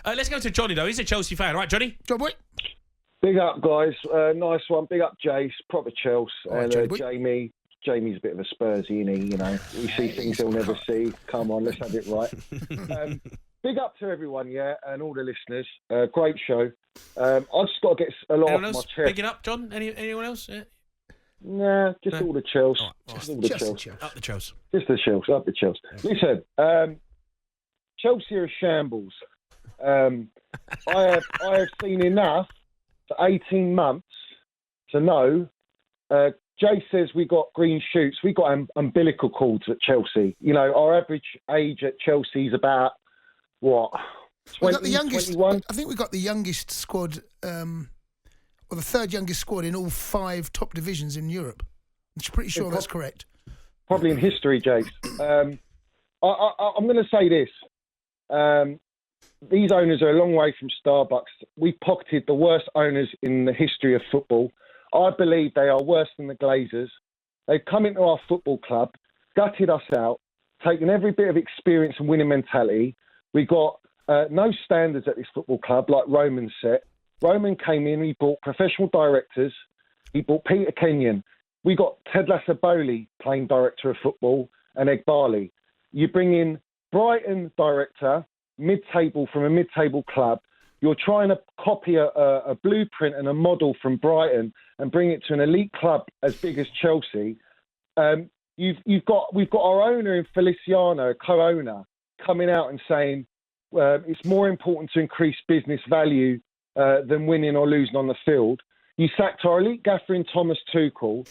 Let's go to Johnny, though. He's a Chelsea fan. All right, Johnny? John boy. Big up, guys. Nice one. Big up, Jace. Proper Chelsea. Right, And Jamie. Jamie's a bit of a Spursy, isn't he? You know, we see things he'll never see. Come on, let's have it right. Big up to everyone, yeah, and all the listeners. Great show. I've just got to get a lot off my chest. Picking up, John? Anyone else? Yeah. Nah, just all the Chelsea. Right, just all the Chelsea. Up the Chelsea. Just the Chelsea, up the Chelsea. Yeah. Listen, Chelsea are shambles. I have seen enough for 18 months to know. Jay says we got green shoots. We got umbilical cords at Chelsea. You know, our average age at Chelsea is about what? 20, we got the youngest. 21? I think we got the youngest squad, or the third youngest squad in all 5 top divisions in Europe. I'm pretty sure that's correct. Probably in history, Jace. I'm going to say this. These owners are a long way from Starbucks. We pocketed the worst owners in the history of football. I believe they are worse than the Glazers. They've come into our football club, gutted us out, taken every bit of experience and winning mentality. We got no standards at this football club, like Roman said. Roman came in, he brought professional directors. He brought Peter Kenyon. We got Todd Boehly playing director of football and Egg Barley. You bring in Brighton director, mid-table from a mid-table club. You're trying to copy a blueprint and a model from Brighton and bring it to an elite club as big as Chelsea. We've got our owner in Feliciano, co-owner, coming out and saying it's more important to increase business value than winning or losing on the field. You sacked our elite gaffer in Thomas Tuchel.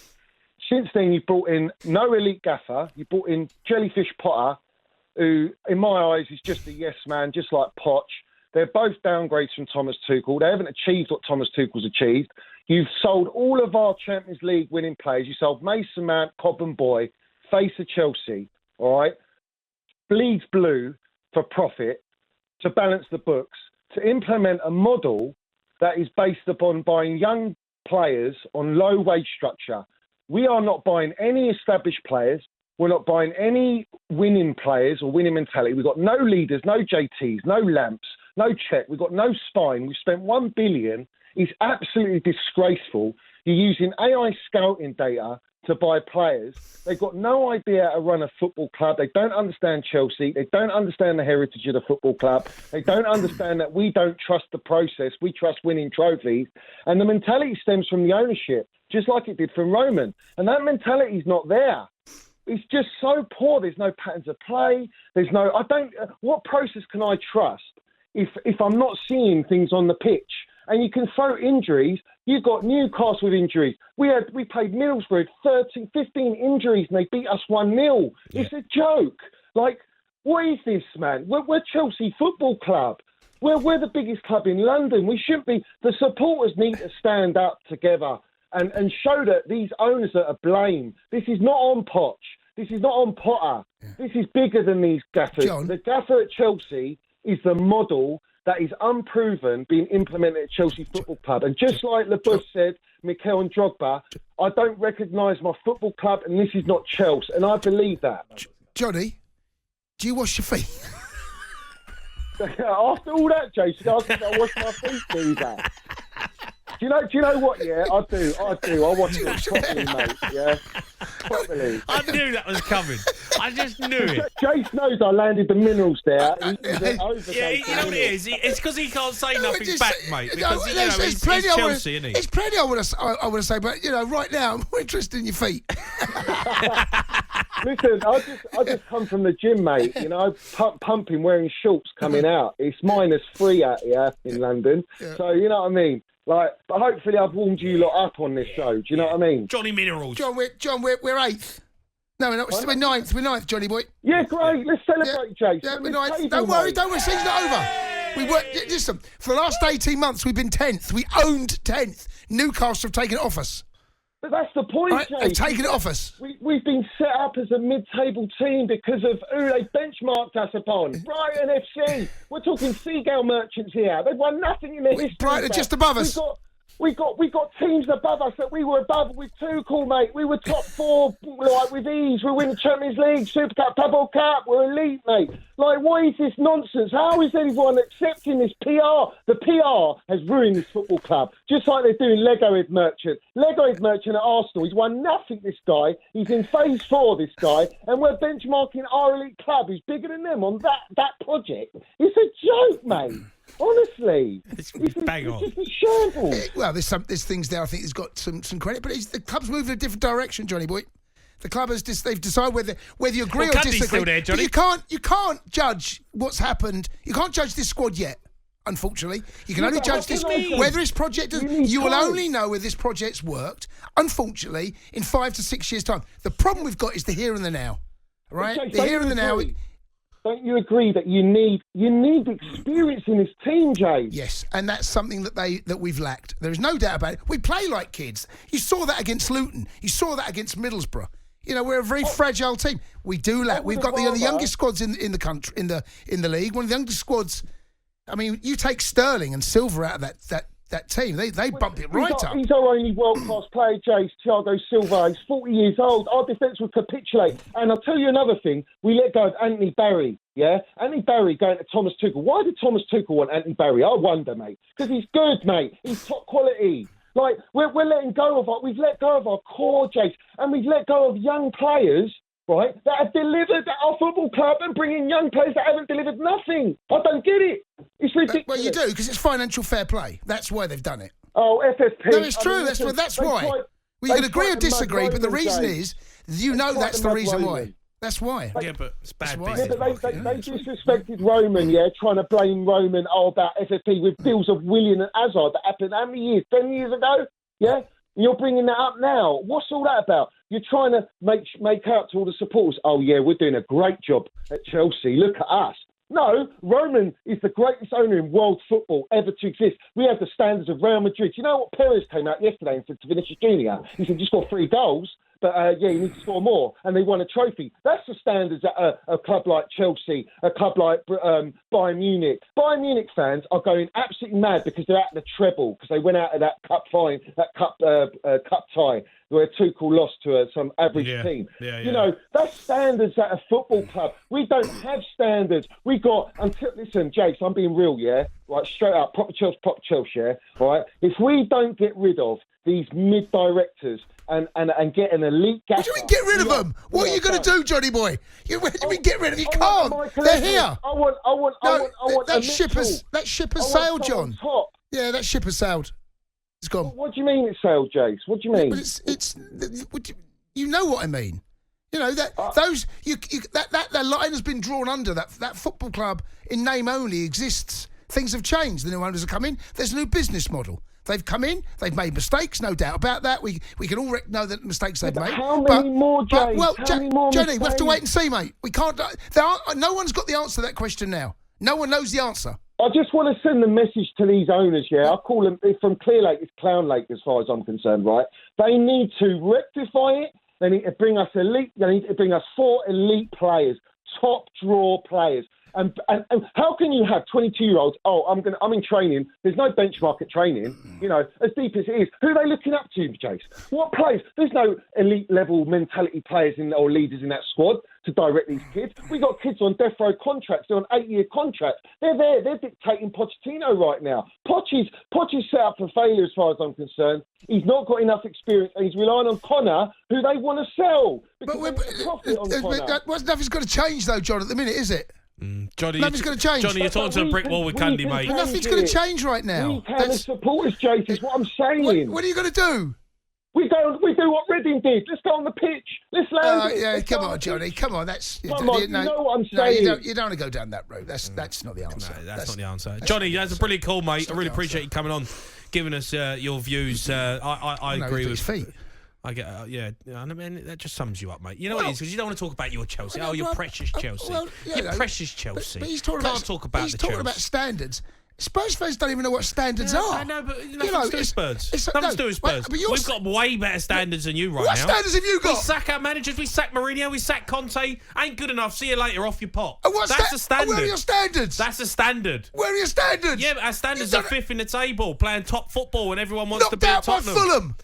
Since then, you brought in no elite gaffer. You brought in Jellyfish Potter, who, in my eyes, is just a yes man, just like Poch. They're both downgrades from Thomas Tuchel. They haven't achieved what Thomas Tuchel's achieved. You've sold all of our Champions League winning players. You sold Mason Mount, Cobb and Boy, face of Chelsea, all right? Bleeds blue for profit, to balance the books, to implement a model that is based upon buying young players on low wage structure. We are not buying any established players. We're not buying any winning players or winning mentality. We've got no leaders, no JTs, no Lamps, no check. We've got no spine. We've spent $1 billion. It's absolutely disgraceful. You're using AI scouting data to buy players. They've got no idea how to run a football club. They don't understand Chelsea. They don't understand the heritage of the football club. They don't understand that we don't trust the process. We trust winning trophies. And the mentality stems from the ownership, just like it did from Roman. And that mentality is not there. It's just so poor. There's no patterns of play. What process can I trust if I'm not seeing things on the pitch? And you can throw injuries. You've got Newcastle with injuries. We played Middlesbrough, 15 injuries, and they beat us 1-0. Yeah. It's a joke. Like, what is this, man? We're Chelsea Football Club. We're the biggest club in London. We shouldn't be. The supporters need to stand up together and show that these owners are to blame. This is not on Poch. This is not on Potter. Yeah. This is bigger than these gaffers. John? The gaffer at Chelsea is the model that is unproven being implemented at Chelsea Football Club. And just like LeBus said, Mikel and Drogba, I don't recognise my football club and this is not Chelsea. And I believe that. Johnny, do you wash your feet? After all that, Jason, I wash my feet, do that. Do you know what? Yeah, I do. I watch it properly, mate. Yeah, properly. I knew that was coming. I just knew it. Jace knows I landed the minerals there. Yeah, you know what it is? It's because he can't say nothing back, mate. Because he's Chelsea, isn't he? It's plenty I want to say, but right now I'm more interested in your feet. Listen, I just come from the gym, mate. Pumping, wearing shorts, coming out. It's -3 out here in London, so you know what I mean. Like, but hopefully I've warmed you lot up on this show. Do you know what I mean? Johnny Minerals. John, we're 8th. No, we're 9th. We're 9th, Johnny boy. Yeah, great. Let's celebrate, Jason. Yeah, we're 9th. Don't worry. Season's not over. Listen, for the last 18 months we've been 10th. We owned 10th. Newcastle have taken it off us. But that's the point, Jason. They've taken it off us. We've been set up as a mid-table team because of who they benchmarked us upon. Brighton FC. We're talking Seagull Merchants here. They've won nothing in their history. Brighton are just above us. We got teams above us that we were above with Tuchel, mate. We were top 4, like, with ease. We win the Champions League, Super Cup, Double Cup. We're elite, mate. Like, what is this nonsense? How is anyone accepting this PR? The PR has ruined this football club, just like they're doing Lego Ed Merchant. Lego Ed Merchant at Arsenal, he's won nothing, this guy. He's in phase 4, this guy, and we're benchmarking our elite club, who's bigger than them, on that project. It's a joke, mate. Honestly, it's bang on. It's just a shambles. Well, there's things there I think has got some credit, but the club's moving in a different direction, Johnny boy. The club has they've decided whether you agree or disagree. Still there, Johnny. But you can't judge what's happened. You can't judge this squad yet. Unfortunately, you can only judge this whether this project. You will only know whether this project's worked. Unfortunately, in 5 to 6 years' time, the problem we've got is the here and the now. Right, Okay, the here and the now. Don't you agree that you need experience in this team, Jay? Yes, and that's something that we've lacked. There is no doubt about it. We play like kids. You saw that against Luton. You saw that against Middlesbrough. You know, we're a very fragile team. We do lack. We've got the youngest squads in the country in the league. One of the youngest squads. I mean, you take Sterling and Silva out of that team, they bump it right up. He's our only world-class player, Jay, Thiago Silva. He's 40 years old. Our defence will capitulate. And I'll tell you another thing. We let go of Anthony Barry, yeah? Anthony Barry going to Thomas Tuchel. Why did Thomas Tuchel want Anthony Barry? I wonder, mate. Because he's good, mate. He's top quality. Like, we're letting go of we've let go of our core, Jay, and we've let go of young players, right, that have delivered at our football club and bringing young players that haven't delivered nothing. I don't get it. It's ridiculous. Well, you do, because it's financial fair play. That's why they've done it. Oh, FFP. No, it's true. That's why. We can agree or disagree, but the reason is, that's the reason why. That's why. Yeah, but it's bad Yeah, business. but they disrespected Roman, trying to blame Roman about FFP with deals of Willian and Hazard that happened how many years? 10 years ago? Yeah? And you're bringing that up now. What's all that about? You're trying to make out to all the supporters, oh, yeah, we're doing a great job at Chelsea. Look at us. No, Roman is the greatest owner in world football ever to exist. We have the standards of Real Madrid. You know what? Perez came out yesterday and said to Vinicius Jr., he said, you scored 3 goals, but you need to score more. And they won a trophy. That's the standards at a club like Chelsea, a club like Bayern Munich. Bayern Munich fans are going absolutely mad because they're at the treble, because they went out of that cup tie where Tuchel lost to some average team. Yeah. You know, that's standards at a football club. We don't have standards. Listen, Jace, I'm being real, yeah? Right, straight up, proper Chelsea, yeah? Right? If we don't get rid of these mid-directors and get an elite gaffer... What do you mean get rid of them? What are you going to do, Johnny boy? What do you mean get rid of them? You can't. They're here. I want that ship has sailed, John. Top. Yeah, that ship has sailed. It's gone. What do you mean it sailed, Jace? What do you mean? But you know what I mean. You know that that line has been drawn under that football club in name only exists. Things have changed. The new owners have come in. There's a new business model. They've come in. They've made mistakes, no doubt about that. We can all know the mistakes they've made. How many more, Jay? Jenny, we have to wait and see, mate. We can't. No one's got the answer to that question now. No one knows the answer. I just want to send a message to these owners, I call them, from Clear Lake, it's Clown Lake as far as I'm concerned, right? They need to rectify it. They need to bring us 4 elite players, top draw players. And how can you have 22-year-olds? Oh, I'm in training. There's no benchmark at training. You know, as deep as it is. Who are they looking up to, Jace? What players? There's no elite level mentality players or leaders in that squad to direct these kids. We got kids on death row contracts. They're on 8-year contracts. They're there. They're dictating Pochettino right now. Poch's set up for failure as far as I'm concerned. He's not got enough experience, and he's relying on Connor, who they want to sell. Nothing's going to change though, John. At the minute, is it? Johnny, nothing's going to change. Johnny, you're talking to a brick wall with candy, mate. Nothing's going to change right now. We can as supporters, Jace, is what I'm saying. What are you going to do? We do what Reading did. Let's go on the pitch. Let's land it. Yeah, come on, Johnny. Come on. You know what I'm saying. You don't want to go down that road. That's not the answer. No, that's not the answer. Johnny, that's a brilliant call, mate. I really appreciate you coming on, giving us your views. I agree with feet. I get, I mean, that just sums you up, mate. You know what it is? Because you don't want to talk about your Chelsea. Your precious Chelsea. Your precious Chelsea. But he's talking about talk about he's the talking Chelsea. about standards. Spurs fans don't even know what standards are. I know, but nothing to do with Spurs. Nothing to do with Spurs. But We've got way better standards than you right what now. What standards have you got? We sack our managers. We sack Mourinho. We sack Conte. Ain't good enough. See you later. Off your pot. That's the standard. Where are your standards? That's the standard. Where are your standards? Yeah, but our standards are 5th in the table, playing top football, and everyone wants to be at Tottenham. Knocked out by Fulham.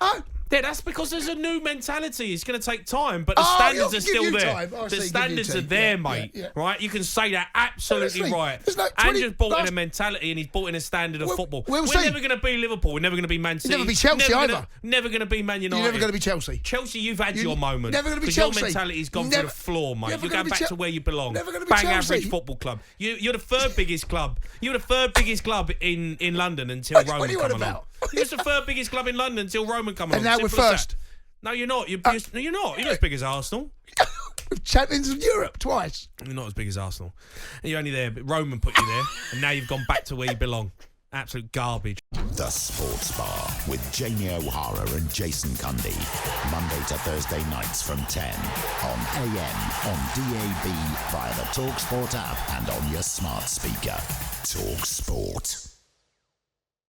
Huh? Yeah, that's because there's a new mentality. It's going to take time, but the standards are still there. The standards are there, mate. Yeah. Right? You can say that absolutely right. Andrew's brought in a mentality and he's brought in a standard of football. We're never going to be Liverpool. We're never going to be Man City. Never be Chelsea either. Never going to be Man United. You're never going to be Chelsea. Chelsea, you've had your moment. Never going to be Chelsea. Your mentality's gone to the floor, mate. You're going back to where you belong. Never going to be Bang Chelsea. average football club. You're the 3rd biggest club. You're the 3rd biggest club in London until Roman came along. You're the 3rd biggest club in London until Roman came along. And now we're first. No, you're not. You're not. You're not as big as Arsenal. Champions of Europe twice. You're not as big as Arsenal. You're only there, but Roman put you there, and now you've gone back to where you belong. Absolute garbage. The Sports Bar with Jamie O'Hara and Jason Cundy. Monday to Thursday nights from 10 on AM, on DAB, via the talkSPORT app and on your smart speaker. talkSPORT.